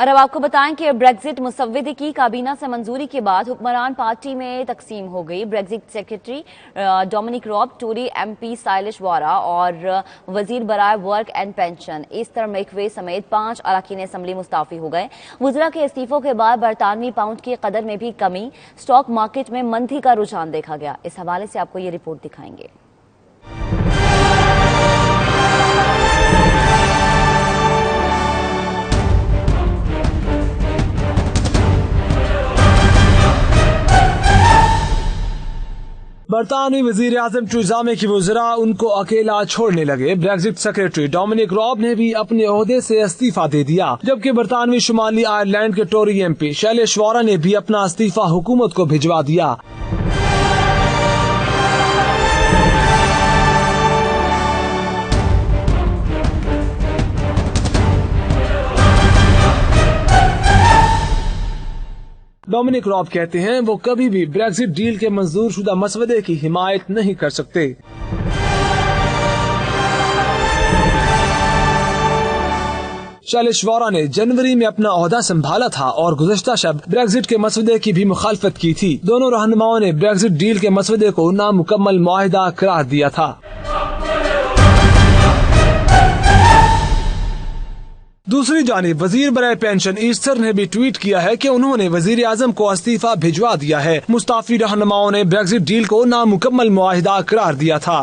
और अब आपको बताएं कि ब्रेक्जिट मुसव्विदे की काबीना से मंजूरी के बाद हुक्मरान पार्टी में तकसीम हो गई। Brexit secretary Dominic Raab, Tory MP Shailesh Vara और वजीर बराए work and pension Esther McVey समेत 5 अरकान असम्बली मुस्ताफी हो गए। वज़रा के इस्तीफों के बाद बरतानवी पाउंड की कदर में भी कमी, स्टॉक मार्केट में मंदी का रुझान देखा गया। इस हवाले से आपको ये रिपोर्ट दिखाएंगे। बरतानवी वजीर आजम टेरेसा मे की वज़रा उनको अकेला छोड़ने लगे। ब्रेक्जिट सेक्रेटरी डोमिनिक रॉब ने भी अपने ओहदे से इस्तीफा दे दिया, जबकि बरतानवी शुमाली आयरलैंड के टोरी एमपी साइलिश वॉरा ने भी अपना इस्तीफा हुकूमत को भिजवा दिया। डोमिनिक रॉब कहते हैं वो कभी भी ब्रेक्जिट डील के मंजूर शुदा मसवदे की हिमायत नहीं कर सकते। साइलिश वॉरा ने जनवरी में अपना ओहदा संभाला था और गुज़श्ता शब ब्रेक्जिट के मसवदे की भी मुखालफत की थी। दोनों रहनुमाओं ने ब्रेक्जिट डील के मसवदे को नामुकम्मल मुआहिदा करार दिया था। दूसरी जानिब वजीर बराए पेंशन ईस्टर ने भी ट्वीट किया है कि उन्होंने वजीर आजम को इस्तीफा भिजवा दिया है। मुस्ताफी रहनुमाओं ने ब्रेक्जिट डील को नामुकम्मल मुआहिदा करार दिया था।